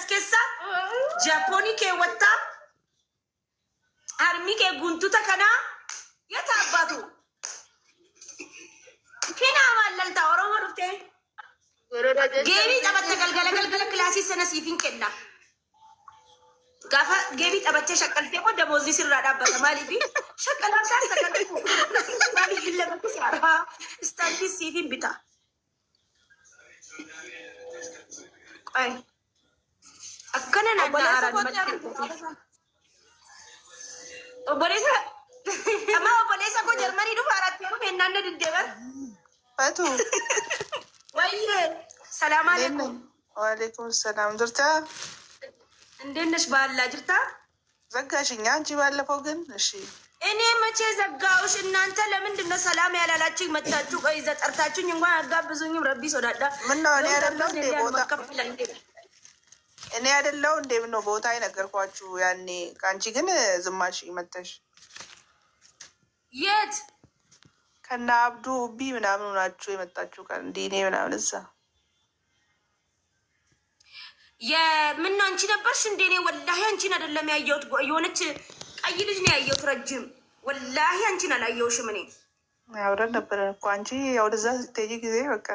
askessa Japoni ke watta armi ke guntuta kana yatabatu kina malalta oromo dufte gebi tabatta galgala klasi sana sifin kenna gafa gebi tabatta shakalte ko demozi sirra dabbata mali fi shakala ka takallu mali illa ko sara standi sifin bita ay akkana na aran obolesa ama obolesa ko Germany du faratti ko menande dindeba fatu waye ሰላም አለይኩም ወአለይኩም ሰላም ድርታ እንዴት ነሽ ባላ ጅርታ ዘጋሽኛ አንቺ ባለፈው ግን እሺ እኔ መቼ ዘጋውሽ እናንተ ለምንድን ነው ሰላም ያላላችሁ መጣችሁ ቆይ ዘጠርታችሁኝ እንኳን አጋብዙኝም ረቢ ሶዳዳ ምን ነው እኔ አይደለም እንዴ ቦታ እኔ አይደለም እንዴ ምን ነው ቦታ አይነገርኳችሁ ያኔ ካንቺ ግን ዝማሽ መተሽ የት ከና አብዱ ቢ ምናምን ናችሁ የመጣችሁ ካን ዲኔ ምናምን እዛ የምን ነው አንቺ ነበርሽ እንዴ እኔ ወላሂ አንቺን አይደለም ያየሁት የሆነች ቀይ ልጅ ነው ያየሁት ረጅም ወላሂ አንቺን አላየሁሽም እኔ አውረን ነበር እኮ አንቺ ወደዛ ስትሄጂ ጊዜ በቃ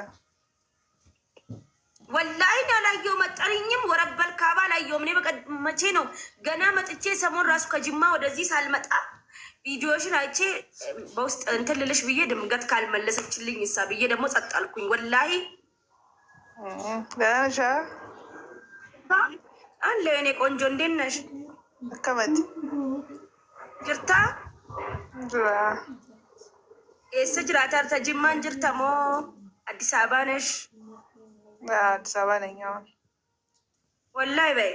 ወላሂ አላየሁም መጠሪኝም ወረበል ካባ አላየሁም እኔ በቃ መቼ ነው ገና መጥቼ ሰሞን ራሱ ከጅማ ወደዚህ ሳልመጣ ቪዲዮሽን አይቼ በውስጥ እንትን ልልሽ ብዬ ድምገት ካልመለሰችልኝ ይሳ ብዬ ደግሞ ጸጥ አልኩኝ ወላሂ ለሻ አለ እኔ ቆንጆ እንዴት ነሽ ከመት ጅርታ ጅራ ኤስ ጅራታር ተጅማን ጅርተሞ አዲስ አበባ ነሽ አዲስ አበባ ነኝ ወላሂ በይ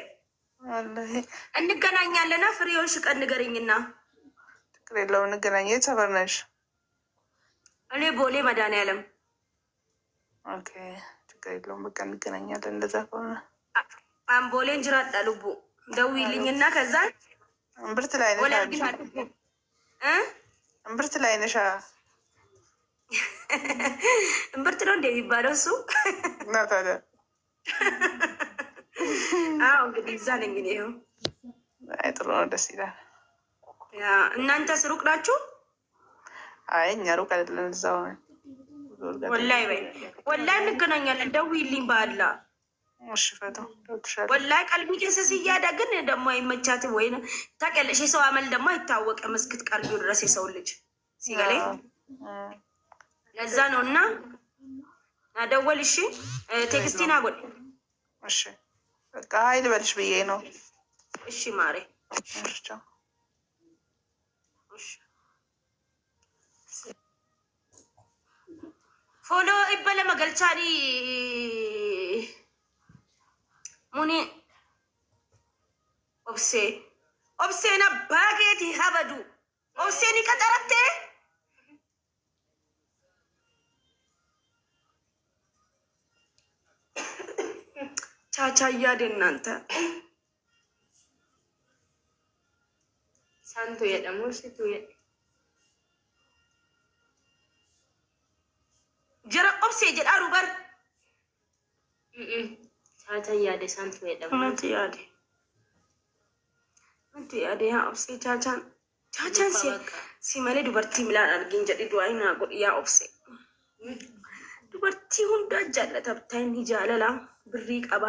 ወላሂ እንገናኛለና ፍሬውን ሽቀን ንገሪኝና ትክክል የለውም እንገናኝ የት ሰፈር ነሽ እኔ ቦሌ መድኃኒዓለም ኦኬ ትክክል የለውም በቃ እንገናኛለን እንደዛ ከሆነ አምቦሌን ጅራጣ ልቡ ደውይልኝና ከዛ እምብርት ላይ ነሽ እምብርት ላይ ነሽ እምብርት ነው እንደሚባለው እሱ እና ታዲያ አዎ እንግዲህ እዛ ነኝ እኔ ይኸው አይ ጥሩ ነው ደስ ይላል እናንተ ሩቅ ናችሁ አይ እኛ ሩቅ አይደለም እዛው ወላሂ በይ ወላሂ እንገናኛለን ደውይልኝ ባላ እሺ ፈቶ ወላሂ ቀልቢ ከሰስ እያዳ ግን ደግሞ አይመቻትም ወይ ታውቂያለሽ የሰው አመል ደግሞ አይታወቅም እስክትቀርቢው ድረስ የሰው ልጅ ሲገሌ ለዛ ነው እና አደወል እሺ ቴክስቲና ጎል እሺ በቃ ሀይል በልሽ ብዬ ነው እሺ ማሬ እሺ ፎሎ ይበለ መገልቻኒ ሙኒ ኦብሴና ባጌቲ ሀበዱ ኦብሴኒ ቀጠረቴ ቻቻ እያደ እናንተ ሳንቶ የደሞ ሲቱ ጀራ ኦብሴ ጀዳሩ በር ቻቻ እያደ ሳንቶ የደሞ አንተ ያደ ያ ኦብሴ ቻቻን ሲመሌ ዱበርቲ ሚላን አርጊን ጀዲ ዱአይና ጎድ ያ ኦብሴ ዱበርቲ ሁንዳ ጃለታ ብታይኒ ጃለላ ብሪ ቀባ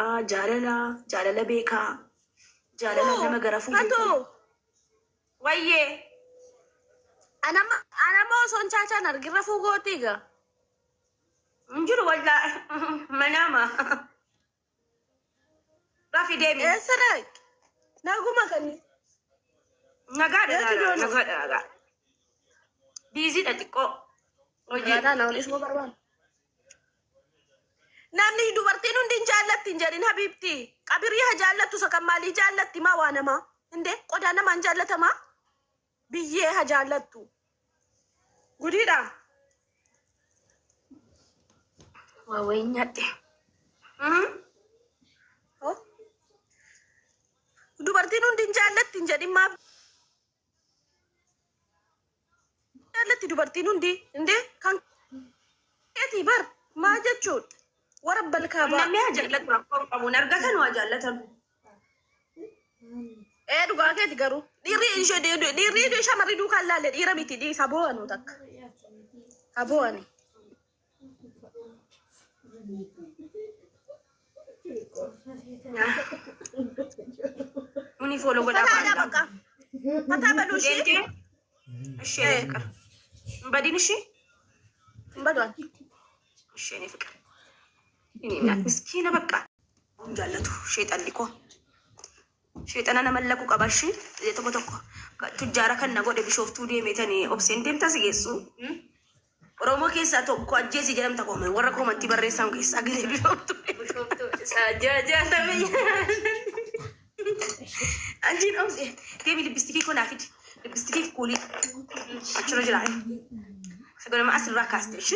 ጃለላ ቤካ ጃለላ ለመገረፉ አቶ ወዬ አናማ ሶንቻቻን አርግረፉ ጎቲጋ እንጅሩ ወላ መናማ ራፊ ዴሚ እስረቅ ናጉማ ከኒ ነጋዳ ቢዚ ደጥቆ ወያዳ ነው ልሽ ወበርባን namni dubartiin hundi hin jaallatti hin jedhin habiibti qabirii haa jaallattu sakamaalii jaallatti maa waa namaa hinde qodaa namaan jaallatamaa biyyee haa jaallattu gudiidha waa wayin nyaadhe dubartiin hundi hin jaallatti hin jedhin maaf jaallatti dubartiin hundi hinde kan keetii bar maa jechuudha warra balkaaba namni haa jaallatu rakkoon qabuun argatan waa jaallatan dhugaa keeti garuu dhiirri shamarri duukaan laalle dhiira miti dhiisa boo'anu takka aboo'ani. Muni follow godha baka mata balushi እሺ ፍቅር በዲን እሺ በዷል እሺ እኔ ፍቅር እኔና ምስኪና በቃ ወንጀለቱ ሸይጣን ሊኮ ሸይጣን መለኩ ቀባሽ የተቆተቆ ቱጃራ ከነ ጎደ ቢሾፍቱ ዴሜተኒ ኦብሴን ዴምታ ሲገሱ ኦሮሞ ኬሳ ቶኮ አጄሲ ጀለም ተቆመ ወረ ኮመንቲ በሬሳም ኬሳ ገለ ቢሾፍቱ ሳጃጃ ተበያ አንቺ ነው ዴሚ ልብስቲኪ ኮናፊት ልብስቲኪ ኩሊ አችሮ ጅራይ ሰገለ ማስራ ካስተሽ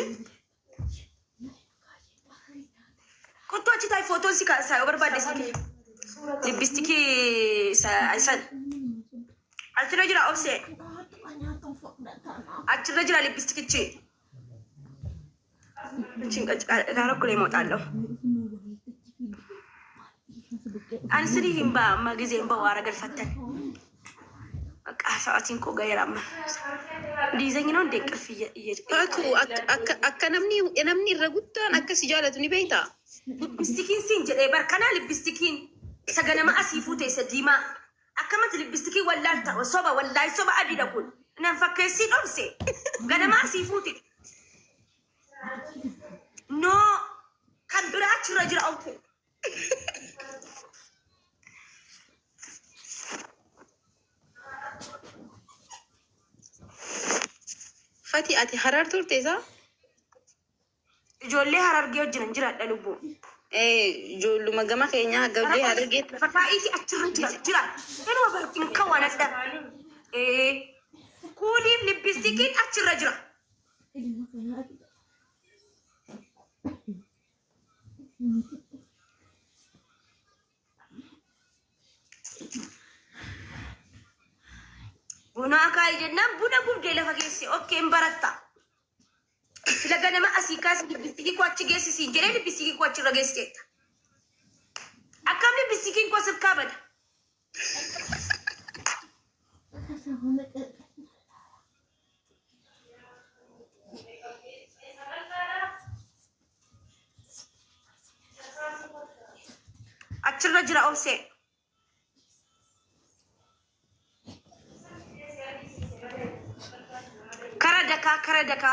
ኮቶች ታይ ፎቶ ሲካሳ ኦቨርባዴ ሲኪ ልብስቲኪ አይሰን አችሮ ጅራ ኦብሴ አችሮ ጅራ ልብስቲኪ ቺ ቺንቀጭ ጋራኩ ላይ ሞጣለሁ አንስሪ ህምባ ማግዜ ህምባ ዋረገል ፈተን በቃ ሰዓቲን ኮ ጋይራም ዲዛይን ነው እንደቅልፍ አቱ አከነምኒ ረጉታን አከስ ጃለቱኒ ቤታ ልብስቲኪን ሲንጀ በርከና ልብስቲኪን ሰገነማ አሲፉቴ ሰዲማ አከመት ልብስቲኪ ወላልታ ወሶባ ወላይ ሶባ አዲደኩን ነንፈከሲ ዶርሴ ገነማ አሲፉቴ ኖ ከብራች ረጅራ አውት ፈቲ አቲ ሐራር ቱርቴዛ ጆሌ ሐራር ጌውጅን እንጅራ ደልቡ ጆሉ መገማ ከኛ ገብሌ ሐራር ጌት ፈታኢቲ አችርንት ጅራ እኖ በርኩን ከዋነዳ ኩሊም ልብስቲኪን አችራ ጅራ ቡና ካይጀና ቡና ጉብዴ ለፈገሲ ኦኬ እንበረታ ስለገነማ አሲካስ ልብስቲኪ ኳች ጌሲ ሲንጀሌ ልብስቲኪ ኳች ረገሲ አካም ልብስቲኪ ኳ ስካበደ አችራ ጅራ ኦብሴ ከረደካ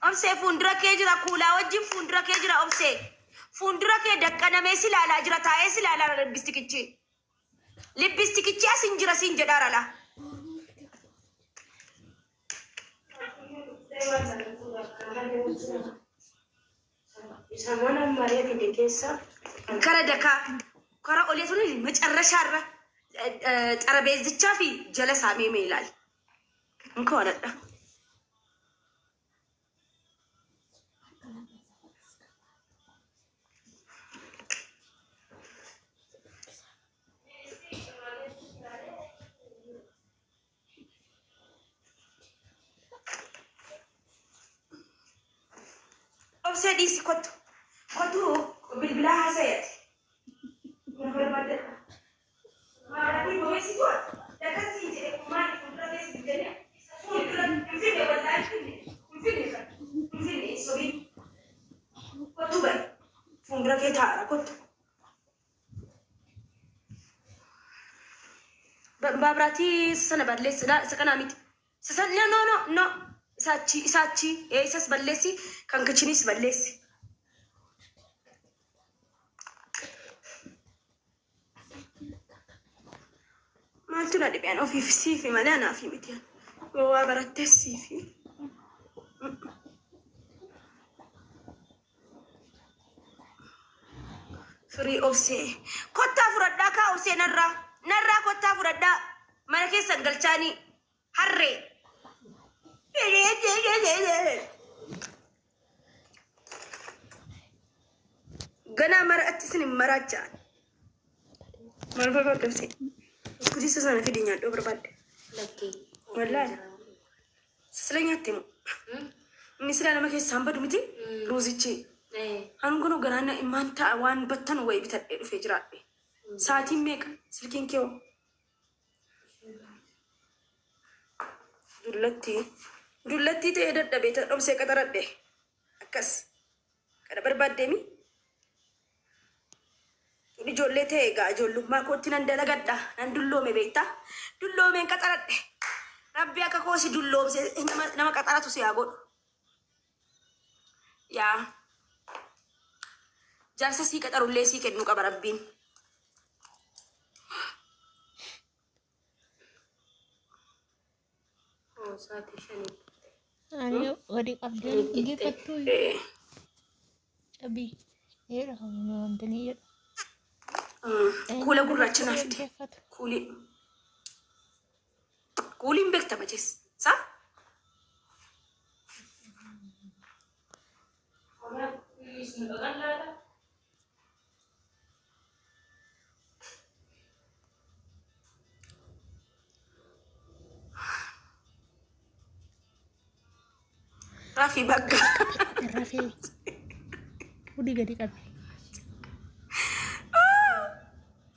ኦብሴ ፉንድራ ከጅራ ኩላ ወጅ ፉንድራ ከጅራ ኦብሴ ፉንድራ ከደቀነ ሜሲ ላላ ጅራ ታይሲ ላላ ልብስቲክቺ አስንጅራ ሲንጀዳራላ ሰሞኑን ማሪያ ዲኬሳ ከረደካ ከረ ኦሌቱን መጨረሻ አረ ጠረቤዝቻ ፊ ጀለሳ ሜሜ ይላል እንኳን አጣ ኦብሴዲ ሲኮት ኮቱ بالبلا حسيت نفر بعد ما راكي بويسيتو لكسي ما فندرا بس بالدنيا فندرا في ولا في سوري كوتو باي فندرا كيتا كوت بابراتي سنبات ليس لا سكناميت سسن نو ሳቺ ኤሰስ በለሲ ከንክችኒስ በለሲ ማልቱና ዲቢያን ኦፊ ሲፊ ማላና ፊ ሚቲያን ወዋበረተሲ ፊ ፍሪ ኦብሴ ኮታ ፍረዳ ካውሴ ነራ ኮታ ፍረዳ ማለከ ሰንገልቻኒ ሐሬ ገና መርአት ስን መራጫን ማልፈፈ ደምሴ ኩዲ ሰሰነ ፊዲኛ ዶ ብርባድ ለኪ ወላሂ ስለኛት ነው ሚስራ ለማከ ሳምበዱ ምቲ ሮዚቺ አንጎኖ ገራና ኢማንታ ዋን በተን ወይ ቢተደዱ ፈጅራዴ ሳቲ ሜቅ ስልኬን ኬው ዱለቲ ተደደ ቤተ ዶምሴ ቀጠረዴ አከስ ቀደ በርባዴሚ ጆሌ ተጋ ጆሉማ ኮቲና እንደለገዳ አንዱሎሜ ቤታ ዱሎሜን ቀጠረዴ ረቢ አከኮሲ ዱሎም ነማ ቀጠራቱ ሲያጎድ ያ ጃርሰ ሲቀጠሩሌ ሲከድኑ ቀበረቢን Ayo, wadi abdul gifatu. Abi, era kamu anteni ya. Kula gurrachana fide. Kulin bekta majes. Sa? Rafi bagga. Rafi. Udi gadi kabi.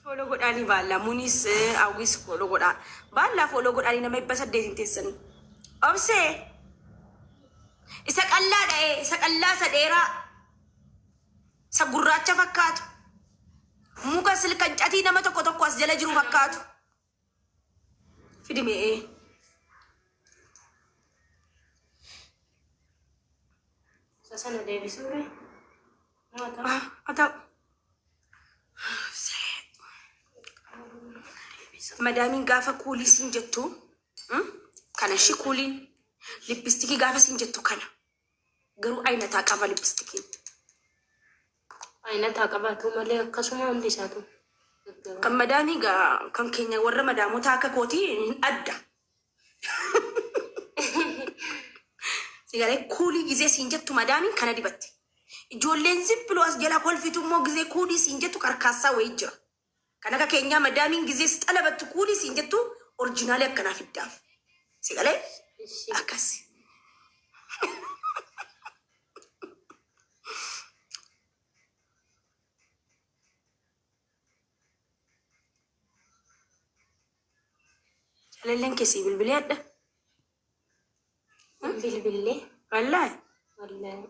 Follow godani balla munis awis follow goda. Balla follow godani na may basa desintesan. Obse. Isa kalla da isa kalla sa dera. Sa gurracha fakkaatu. Muka silkan cati nama tokko tokko as jala jiru fakkaatu. Fidime Sana Davis ure. Atau Madamin gafa kuli sinjatu. Kana shi kulin lipstiki gafa sinjatu kana. Garu aina taqaba lipstiki. Aina taqaba tu male akkasuma hundi isaatu. Kan madami ga kan Kenya warra madamu taka koti adda. Sigare kuli gize sinjatu madamin kana dibatti. Ijoolleen zippilo as jala kolfitu mo gize kuli sinjatu karkasa wayjira. Kana ka Kenya madamin gize talabattu kuli sinjatu original akkana fiddaaf. Sigale akasi. Jalelen kesi bilbili adda. Bilbili. Wallahi. Wallahi.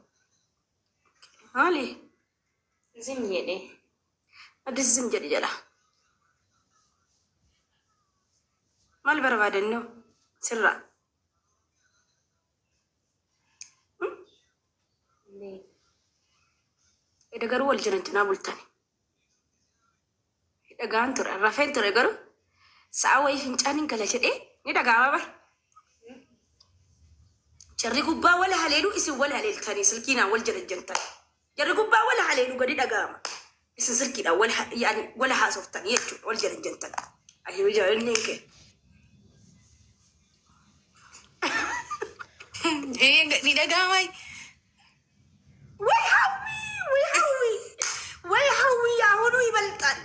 Hali. Zim yede. Ada zim jadi jala. Mal barbadan no. Sirra. Ida garu wal janantina bultani. Ida gantur rafen tur garu. Sa'awai fincanin kala shede. Ni daga baba. Jarri gubbaa wala haleelu isin wala haleeltanii silkiina wal jarajjantan. Jarri gubbaa wala haleelu gadi dhagaama. Isin silkiidhaan wala haasoftan jechuudha wal jarajjantan. Ayyuu jaalanneen kee. Ni dhagaamay. Way hawwii yaahunuu ibaltan.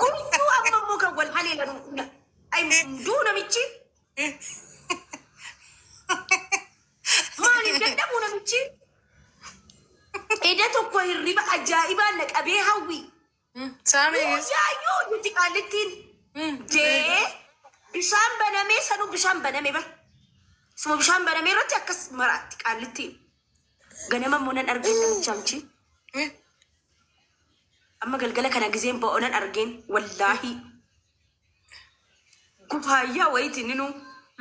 Guyyuu amma immoo kan wal haleelan. Ay munduu namichi. Maaliif dadhabuu namichi? Eda tokko hirriba ajaa'ibaa naqabee hawwi. Yaayyoo nuti qaalittiin. Jee bishaan banamee sanuu bishaan baname bar. Suma bishaan banamee irratti akkas maraatti qaalittiin. Ganama immoo nan argeen namichaamchi. Amma galgala kana gizeen ba'oo nan argeen wallaahi. Gufaayyaa wayitiin ninuu.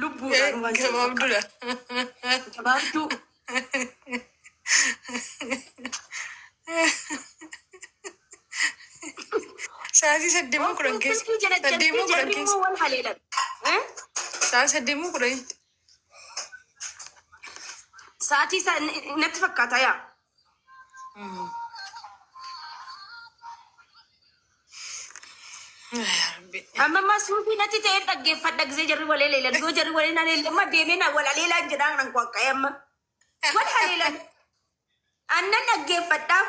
Lubbuudhaan waan gabaabduudha. Gabaabduu. Sa'aatii 8:10 keessa. 8:10 keessa. Wal haleelan. Sa'aatii 8:10. Sa'aatii natti fakkaata yaa. Amma ammaa suufii natti ta'ee dhaggeeffadha gisee jarri walee leelan. Yoo jarri walee na leelan deemee na wal haleelan jedhaan nan kwaqqa'ee amma. Wal haleelan. Annan dhaggeeffadhaaf